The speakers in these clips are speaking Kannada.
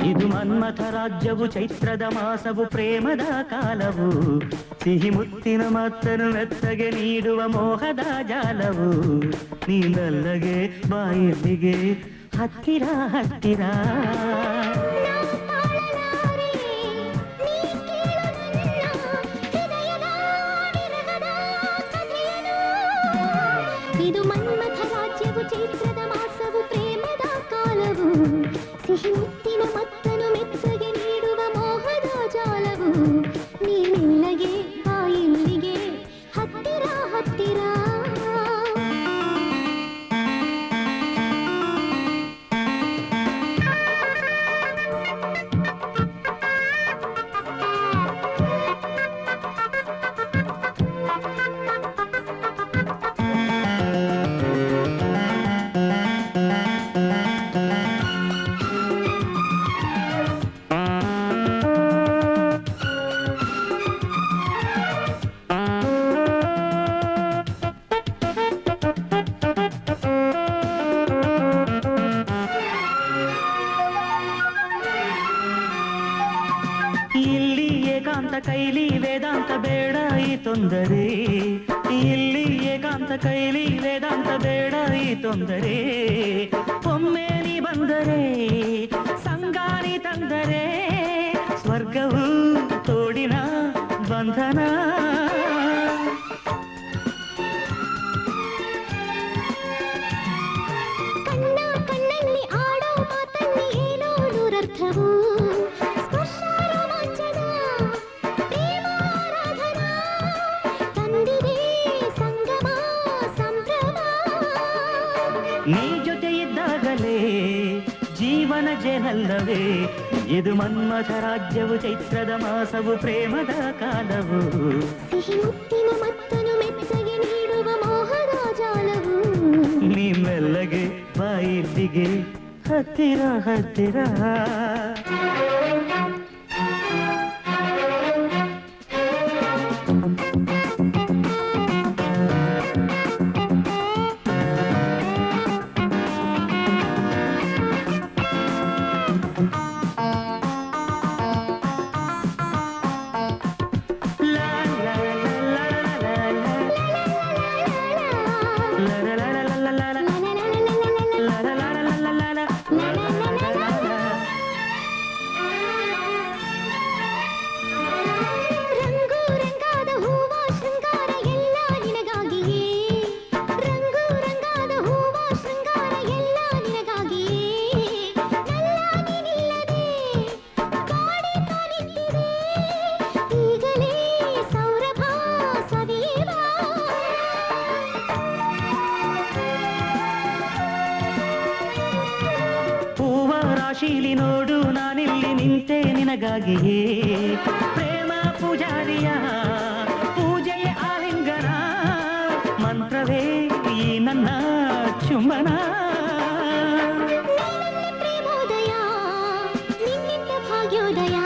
ಇದು ಮನ್ಮಥ ರಾಜ್ಯವು ಚೈತ್ರದ ಮಾಸವು ಪ್ರೇಮದ ಕಾಲವು ಸಿಹಿ ಮುತ್ತಿನ ಮಾತನ್ನು ಮೆತ್ತಗೆ ನೀಡುವ ಮೋಹದ ಜಾಲವು ನೀನಲ್ಲಗೆ ಬಾಯಿಲ್ಲಿಗೆ ಹತ್ತಿರ ಹತ್ತಿರ ಇದು ಮನ್ಮಥ ರಾಜ್ಯವು ಚೈತ್ರದ ಮಾಸವು ಪ್ರೇಮದ ಕಾಲವು ಸಿಹಿ ಮುತ್ತಿನ ಮತ್ತನು ಮೆತ್ತಗೆ ನೀಡುವ ಮೋಹದ ಜಾಲವು ನೀನೆಲ್ಲಗೆ ಬಾಯಿಲ್ಲಿಗೆ ಹತ್ತಿರ ಹತ್ತಿರ ಇಲ್ಲಿ ಏಕಾಂತ ಕೈಲಿ ವೇದಾಂತ ಬೇಡ ಈ ತೊಂದರೆ ಇಲ್ಲಿ ಏಕಾಂತ ಕೈಲಿ ವೇದಾಂತ ಬೇಡ ಈ ತೊಂದರೆ ಒಮ್ಮೆ ನೀ ಬಂದರೆ ಸಂಗಾನಿ ತಂದರೆ ಸ್ವರ್ಗವು ತೋಡಿನ ಬಂಧನ ಕಣ್ಣ ಕಣ್ಣಲ್ಲಿ ಆಡೋ ಮಾತಲ್ಲಿ ಏನೋ ನೂರರ್ಥವು ನೀ ಜೊತೆ ಇದ್ದಾಗಲೇ ಜೀವನ ಜೇನಲ್ಲವೇ ಇದು ಮನ್ಮಥ ರಾಜ್ಯವು ಚೈತ್ರದ ಮಾಸವು ಪ್ರೇಮದ ಕಾಲವು ಸಿಹಿ ಮುತ್ತಿನ ಮತ್ತನು ಮೆತ್ತಗೆ ನೀಡುವ ಮೋಹದ ಜಾಲವು ನೀ ಮೆಲ್ಲಗೆ ಬಾಯಿಲ್ಲಿಗೆ ಹತ್ತಿರ ಹತ್ತಿರ ರಂಗು ರಂಗಾದ ಹೂವ ಶೃಂಗಾರ ಎಲ್ಲ ನಿನಗಾಗಿಯೇ ರಂಗು ರಂಗಾದ ಹೂವ ಶೃಂಗಾರ ಎಲ್ಲ ನಿನಗಾಗಿಯೇ ನಲ್ಲಾಗಿ ನಿಲ್ಲದೆ ಗಾಡಿ ಕಾಣಿಟ್ಟಿದೆ ಈಗಲೇ ಸೌರಭ ಸವಿಯುವ ಹೂವ ರಾಶಿಲಿ ನೋಡು ನಾನಿಲ್ಲಿ ನಿಂತೆ ನಿನಗಾಗಿಯೇ ಪ್ರೇಮ ಪೂಜಾರಿಯ ಪೂಜೆಯ ಆಲಿಂಗನ ಮಂತ್ರವೇ ಈ ನನ್ನ ಚುಂಬನ ನೀನನ್ನೇ ಪ್ರೇಮೋದಯ ನಿನ್ನಿಂದ ಭಾಗ್ಯೋದಯ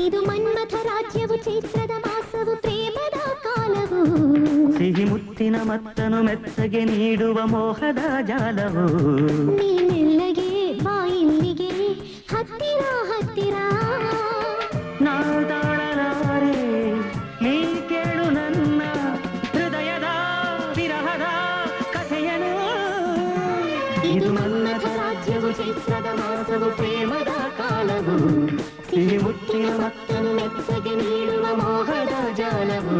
ಇದು ಮನ್ಮಥ ರಾಜ್ಯವು ಚೈತ್ರದ ಮಾಸವು ಪ್ರೇಮದ ಕಾಲವು ಸಿಹಿ ಮುತ್ತಿನ ಮತ್ತನು ಮೆತ್ತಗೆ ನೀಡುವ ಮೋಹದ ಜಾಲವು ನೀನೆಲ್ಲಗೆ ಬಾಯಿಲ್ಲಿಗೆ ಹತ್ತಿರ ಹತ್ತಿರ ನಾವು ತಾಳಲಾರೆ ನೀ ಕೇಳು ನನ್ನ ಹೃದಯದ ವಿರಹದ ಕಥೆಯನು ಇದು ಮನ್ಮಥ ರಾಜ್ಯವು ಚೈತ್ರದ ಮಾಸವು ಪ್ರೇಮದ ಕಾಲವು ಸಿಹಿ ಮುತ್ತಿನ ಮತ್ತನು ಮೆತ್ತಗೆ ನೀಡುವ ಮೋಹದ ಜಾಲವು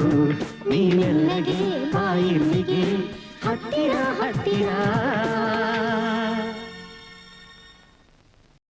ನೀನೆಲ್ಲಗೆ ಬಾಯಿಲ್ಲಿಗೆ ಹತ್ತಿರ ಹತ್ತಿರ